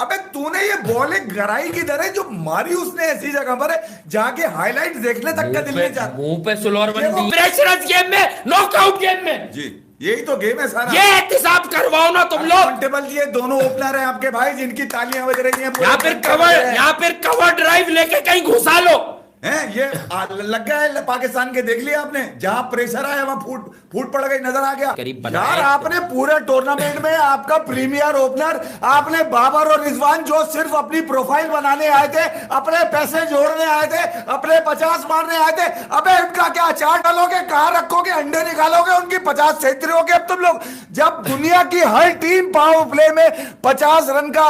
अबे तूने ये बॉल एक गराई की तरह जो मारी उसने ऐसी जगह पर है जाके हाईलाइट देखने तक का दिल नहीं चाहता। मुंह पे सुलौर ये वो- बंदी प्रेशरस गेम में, नॉकआउट गेम में जी यही तो गेम है सारा। ये एहतिसाब करवाओ ना तुम लोग। काउंटेबल ये दोनों ओपनर हैं आपके भाई जिनकी तालियां बज रही हैं। यहाँ फिर कवर ड्राइव लेके कहीं घुसा लो हैं ये लग गया है पाकिस्तान के। देख लिया आपने जहां प्रेशर आया वहां फूट फूट पड़ गई, नजर आ गया। करीब यार आपने पूरे टूर्नामेंट में आपका प्रीमियर ओपनर आपने बाबर और रिजवान जो सिर्फ अपनी प्रोफाइल बनाने आए थे, अपने पैसे जोड़ने आए थे, अपने 50 मारने आए थे। अबे उनका क्या अचार डालोगे, कहां रखोगे, अंडे निकालोगे, उनकी 50 सेंचुरी होगी। अब तुम लोग जब दुनिया की हर टीम पावर प्ले में 50 रन का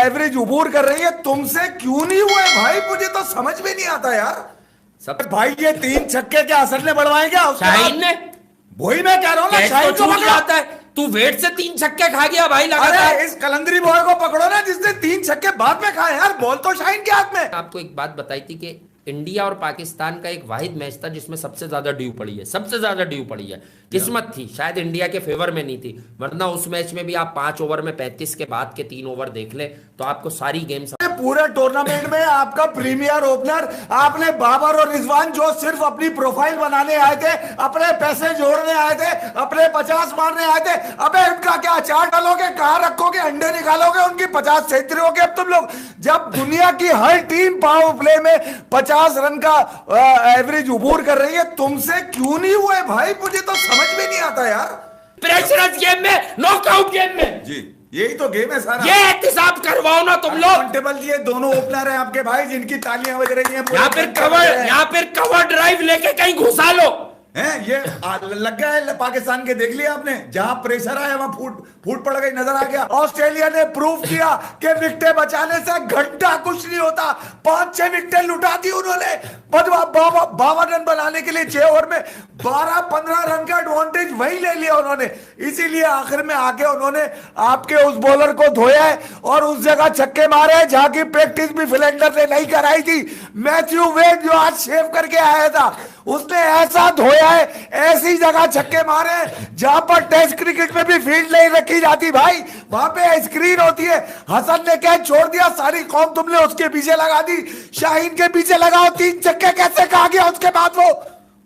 एवरेज उबूर कर रही है, तुमसे क्यों नहीं हुआ है भाई? मुझे तो समझ में नहीं आता यार। सब भाई ये 3 छक्के क्या असर ने बढ़वाए क्या? शाहीन ने, वही मैं कह रहा हूँ ना, कैच शाहीन तो को छूट पकड़ो। जाता है, तू वेट से 3 छक्के खा गया भाई लगातार। अरे इस कलंदरी बॉय को पकड़ो ना जिसने 3 छक्के बाद में खाए। यार बॉल तो शाहीन के हाथ में। आपको एक बात बताई थी कि इंडिया और पाकिस्तान का एक वाहिद मैच था जिसमें सबसे ज्यादा ड्यू पड़ी है, सबसे ज्यादा ड्यू पड़ी है। किस्मत थी, शायद इंडिया के फेवर में नहीं थी, वरना उस मैच में भी आप 5 ओवर में 35 के बाद के 3 ओवर देख ले तो आपको सारी गेम पूरे टूर्नामेंट में आपका प्रीमियर ओपनर आपने बाबर और रिजवान जो सिर्फ अपनी प्रोफाइल बनाने आए थे, अपने पैसे जोड़ने आए थे, अपने 50 मारने आए थे। अबे उनका क्या अचार डालोगे, कहां रखोगे, अंडे निकालोगे, उनकी 50 सेंचुरी होगी। अब तुम लोग जब दुनिया की हर टीम पावर प्ले में 50 रन का एवरेज उबूर कर रही है, तुमसे क्यों नहीं हुआ है भाई? मुझे तो समझ में नहीं आता यार। प्रेशरस गेम में, नॉकआउट गेम में जी यही तो गेम है सारा। ये एहतिसाब करवाओ ना तुम लोग। काउंटेबल ये दोनों ओपनर हैं आपके भाई जिनकी तालियां बज रही हैं। यहाँ फिर कवर ड्राइव लेके कहीं घुसा लो हैं ये लग गया है पाकिस्तान के। देख लिया आपने जहां प्रेशर आया वहां फूट फूट पड़ गई, नजर आ गया। ऑस्ट्रेलिया ने प्रूव किया कि विकेटें बचाने से घंटा कुछ नहीं होता। 5-6 विकेटें लुटा दी उन्होंने 52 रन बनाने के लिए 6 ओवर में 12-15 रन का एडवांटेज वही ले लिया उन्होंने। इसीलिए आखिर में आके उन्होंने आपके उस बॉलर को धोया है और उस जगह छक्के मारे हैं जहां की प्रैक्टिस भी फिलेंडर ने नहीं कराई थी। मैथ्यू वेड जो आज शेव करके आया था उसने ऐसा धोया है, ऐसी जगह छक्के मारे हैं जहां पर टेस्ट क्रिकेट में भी फील्ड नहीं रखी जाती भाई। वहां पे स्क्रीन होती है। हसन ने कैच छोड़ दिया, सारी कौम तुमने उसके पीछे लगा दी। शाहीन के पीछे लगाओ, 3 छक्के कैसे खा गया उसके बाद वो?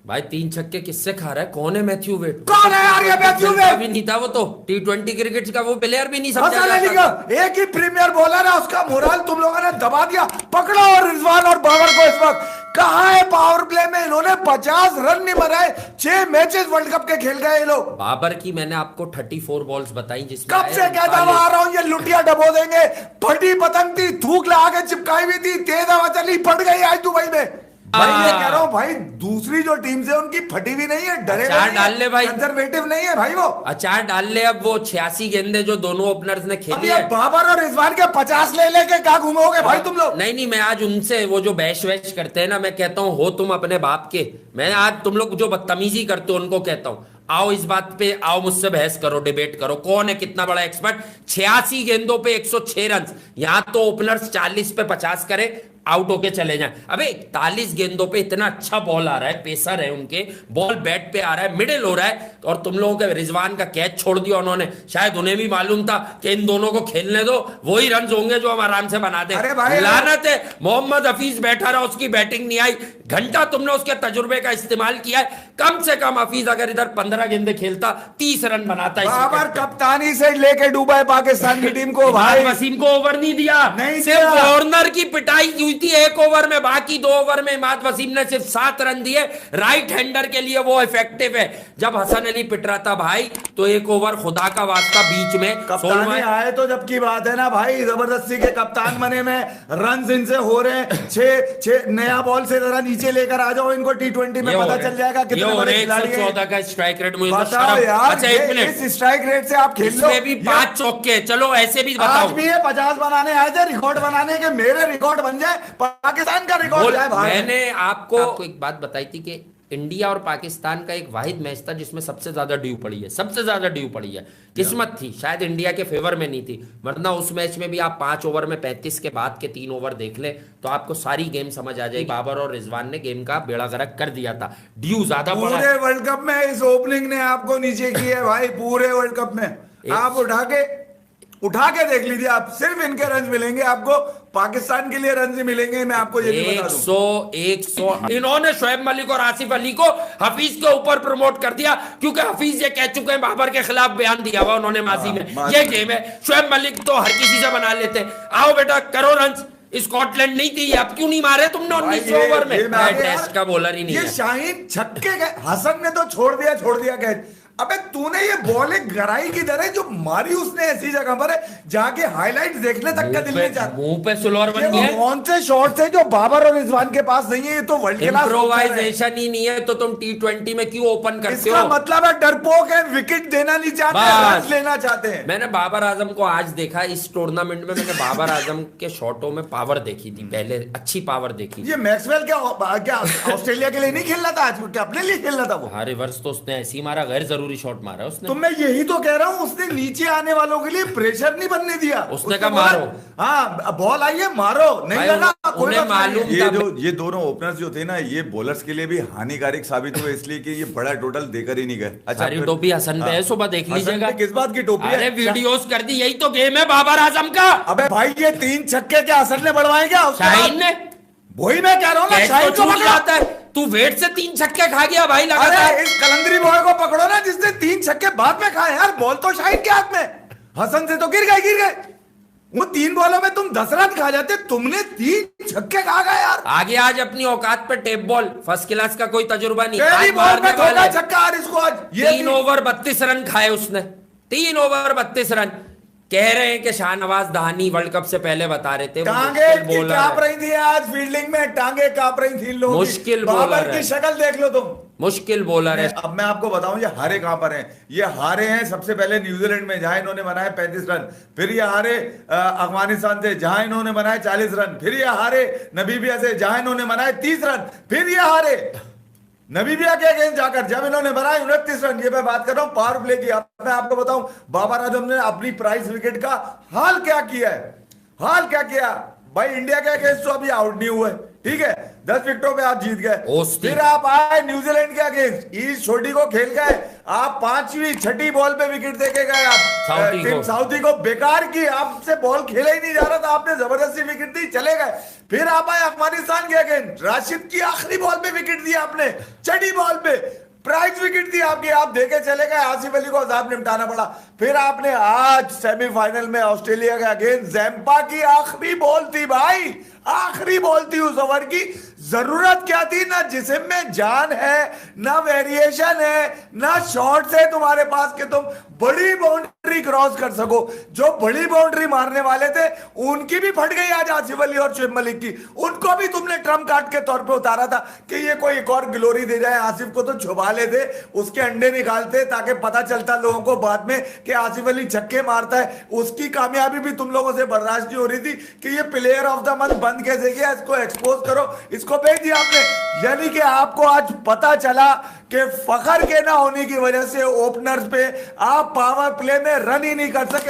भाई 3 छक्के किससे खा रहा है? कौन है मैथ्यू वेड? कौन है यार ये मैथ्यू वेड? भी नहीं था वो तो T20 क्रिकेट का वो प्लेयर भी नहीं समझा हसन अली जाता का एक ही प्रीमियर बॉलर है, उसका मोरल तुम लोगों ने दबा दिया। पकड़ो और रिजवान और बाबर को इस वक्त कहां है पावर प्ले में? इन्होंने 50 रन नहीं बनाए, 6 मैचेस वर्ल्ड कप के खेल गए ये लोग। बाबर की मैंने आपको 34 बॉल्स बताई जिसमें कब से कहता हुआ आ रहा हूं ये लुटिया डबो देंगे। फटी पतंग थी, थूक लगा के चिपकाई हुई थी, तेज हवा चली, फट गई आज दुबई में। भाई ये कह रहा हूं भाई, दूसरी जो टीम से उनकी फटी भी नहीं है, डरे अचार डाल ले भाई, कंजर्वेटिव नहीं है भाई वो। अचार डाल ले। अब वो 86 गेंदे जो दोनों ओपनर्स ने खेली है, बाबर और रिजवान के 50 ले लेके क्या घूमोगे भाई तुम लोग? नहीं मैं आज उनसे वो जो बैश वैश करते हैं ना, मैं कहता हूँ हो तुम अपने बाप के। मैं आज तुम लोग जो बदतमीजी करते हो उनको कहता हूँ आओ इस बात पे आओ, मुझसे बहस करो, डिबेट करो, कौन है कितना बड़ा एक्सपर्ट। 86 गेंदों पे 106 रन, यहां तो ओपनर्स 40 पे 50 करे, आउट होके चले जाएं। अबे 41 गेंदों पे इतना अच्छा बॉल आ रहा है, पेसर है उनके, बॉल बैट पे आ रहा है, मिडिल हो रहा है, और तुम लोगों के रिजवान का कैच छोड़ दिया उन्होंने। शायद उन्हें भी मालूम था कि इन दोनों को खेलने दो, वही रन होंगे जो हम आराम से बना दे। लानत है, मोहम्मद हफीज बैठा रहा, उसकी बैटिंग नहीं आई। घंटा तुमने उसके तजुर्बे का इस्तेमाल किया है। कम से कम हफीज अगर इधर 15 गेंदें खेलता 30 रन बनाता। बाबर कप्तानी से लेके डूबा है पाकिस्तान की टीम को भाई। वसीम को ओवर नहीं दिया, नहीं सिर्फ कॉर्नर की पिटाई हुई थी 1 ओवर में, बाकी 2 ओवर में इमाद वसीम ने सिर्फ 7 रन दिए। राइट हैंडर के लिए वो इफेक्टिव है। जब हसन अली पिट रहा था भाई तो 1 ओवर खुदा का वास्ता बीच में कप्तानी आए तो जब की बात है ना भाई, जबरदस्ती के कप्तान बने में रन इनसे हो रहे हैं। 6 नया बॉल से जरा नीचे लेकर आ जाओ इनको, T20 में पता चल जाएगा कितने बड़े खिलाड़ी हैं। 114 का स्ट्राइक रेट मुझे बताओ यार। अच्छा 1 मिनट, इस स्ट्राइक रेट से आप खेल लो। इसमें भी 5 चौके, चलो ऐसे भी बताओ। आज भी ये 50 बनाने आए थे, रिकॉर्ड बनाने के। मेरे रिकॉर्ड बन जाए, पाकिस्तान का रिकॉर्ड जाए भाई। मैंने आपको एक बात बताई थी कि इंडिया और पाकिस्तान का एक वाहिद मैच था जिसमें सबसे ज्यादा ड्यू पड़ी है, सबसे ज्यादा ड्यू पड़ी है। किस्मत थी, शायद इंडिया के फेवर में नहीं थी, वरना उस मैच में भी आप 5 ओवर में 35 के बाद के 3 ओवर देख ले तो आपको सारी गेम समझ आ जाएगी। बाबर और रिजवान ने गेम का बेड़ा गर्क कर दिया था। ड्यू ज्यादा पड़ा। पूरे वर्ल्ड कप में इस ओपनिंग ने आपको नीचे किया है भाई, पूरे वर्ल्ड कप में आप उठा के उठा के देख लीजिए आप, सिर्फ इनके रन मिलेंगे आपको, पाकिस्तान के लिए रन मिलेंगे, मैं आपको ये भी बता दूं। 100 इन्होंने शोएब मलिक और आसिफ अली को हफीज के ऊपर प्रमोट कर दिया, क्योंकि हफीज ये कह चुके हैं, बाबर के खिलाफ बयान दिया हुआ उन्होंने माजी में, ये गेम है। शोएब मलिक तो हर किसी से बना लेते, आओ बेटा करो रन। स्कॉटलैंड नहीं थी, अब क्यों नहीं मारे तुमने 19 ओवर में? टेस्ट का बॉलर ही नहीं ये है। शाहीन छक्के गए, हसन ने तो छोड़ दिया कैच। अबे तूने ये बॉल एक गराई की तरह जो मारी उसने ऐसी जगह पर है जाके हाईलाइट देखने तक का दिल नहीं चाहता। मुंह पे सुलौर बन गया। कौन से शॉट थे जो बाबर और रिजवान के पास नहीं है? ये तो वर्ल्ड क्लास इम्प्रोवाइजेशन ही नहीं है तो तुम T20 में क्यों ओपन करते इसका हो? मतलब है डरपोक है, विकेट देना नहीं चाहते, रन लेना चाहते हैं। मैंने बाबर आजम को आज देखा इस टूर्नामेंट में, मैंने बाबर आजम के शॉटों में पावर देखी थी, पहले अच्छी पावर देखी। ये मैक्सवेल क्या ऑस्ट्रेलिया के लिए नहीं खेल रहा था आज? क्या अपने लिए खेल रहा था वो? हाँ, रिवर्स तो उसने ऐसे ही मारा, गैर जरूरी शॉट मारा उसने। तो मैं यही तो कह रहा हूँ, उसने नीचे आने वालों के लिए प्रेशर नहीं बनने दिया। उसने कहा मारो, हाँ बॉल आई है मारो, नहीं लगा कोई बात मालूम नहीं। ये दोनों ओपनर्स जो थे ना, ये बॉलर्स के लिए भी हानिकारक साबित हुए, इसलिए कि ये बड़ा टोटल देकर ही नहीं गए। अच्छा, सारी टोपी हसन पे है, सुबह देख लीजिएगा। किस बात की टोपी है? अरे वीडियोस कर दी, यही तो गेम है बाबर आजम का। अबे भाई ये 3 छक्के क्या हसन ने बढ़वाए क्या? शाहीन ने, वही मैं कह रहा हूँ ना, शाहीन को पकड़ो। आता है, तू वेट से 3 छक्के खा गया भाई अरे लगातार। इस कलंदरी बॉय को पकड़ो ना, जिसने 3 छक्के बाद में खाए। यार बॉल तो शाहीन के हाथ में, हसन से तो गिर गए। वो 3 बॉलों में तुम 10 रन खा जाते, तुमने 3 छक्के खा गए यार। आगे आज अपनी औकात पे टेप बॉल, फर्स्ट क्लास का कोई तजुर्बा नहीं। पहली आज बॉल मारने में ठोका वाले। छक्का और इसको आज 3 ओवर 32 रन खाए उसने, 3 ओवर 32 रन। कह रहे हैं कि शाहनवाज दहानी वर्ल्ड कप से पहले बता रहे थे टांगे कांप रही थी आज फील्डिंग में, टांगे कांप रही थी लोगों की। मुश्किल बाबर बॉलर की है, शक्ल देख लो तुम, मुश्किल बॉलर है। अब मैं आपको बताऊं ये हारे कहां पर हैं। ये हारे हैं सबसे पहले न्यूजीलैंड में, जहां इन्होंने बनाए 35 रन। फिर ये हारे अफगानिस्तान से, जहां इन्होंने बनाए 40 रन। फिर ये हारे नमीबिया से, जहां इन्होंने बनाए 30 रन। फिर ये हारे नमीबिया के अगेंस्ट जाकर, जब इन्होंने बनाए 29 रन। ये मैं बात कर रहा हूं पावर प्ले की। अब मैं आपको बताऊं बाबर आजम ने अपनी प्राइस विकेट का हाल क्या किया है, हाल क्या किया भाई। इंडिया के अगेंस्ट तो अभी आउट नहीं हुए, ठीक है, 10 विकेटों पे आप जीत गए। फिर आप आए न्यूजीलैंड के अगेंस्ट, ईस्ट छोटी को खेल गए आप, 5वीं 6ठी बॉल पे विकेट देके गए आप। टीम साउथी को बेकार की, आपसे बॉल खेला ही नहीं जा रहा था, आपने जबरदस्ती विकेट दी, चले गए। फिर आप आए अफगानिस्तान के अगेंस्ट, राशिद की आखिरी बॉल पे विकेट दी आपने, 6ठी बॉल पे प्राइस विकेट थी आपकी, आप देके चले गए। आसिफ अली को अजाब निपटाना पड़ा। फिर आपने आज सेमीफाइनल में ऑस्ट्रेलिया के अगेंस्ट जैम्पा की आखिरी बॉल थी भाई, आखिरी बॉल थी उस ओवर की। जरूरत क्या थी? ना जिस्म में जान है, ना वेरिएशन है, ना शॉट्स है तुम्हारे पास कि तुम बड़ी बाउंड्री क्रॉस कर सको। जो बड़ी बाउंड्री मारने वाले थे उनकी भी फट गई आज आसिफ अली और शोएब मलिक की। उनको भी तुमने ट्रम्प कार्ड के तौर पे उतारा था कि ये कोई एक और ग्लोरी दे जाए। आसिफ को तो छुपा लेते, उसके अंडे निकालते, ताकि पता चलता लोगों को बाद में कि आसिफ अली छक्के मारता है। उसकी कामयाबी भी तुम लोगों से बर्दाश्त नहीं हो रही थी कि ये प्लेयर ऑफ द मंथ बंद कैसे किया, इसको एक्सपोज करो, इसको भेज दिया आपने। यानी कि आपको आज पता चला कि फखर के ना होने की वजह से ओपनर्स पे आप पावर प्ले में रन ही नहीं कर सके।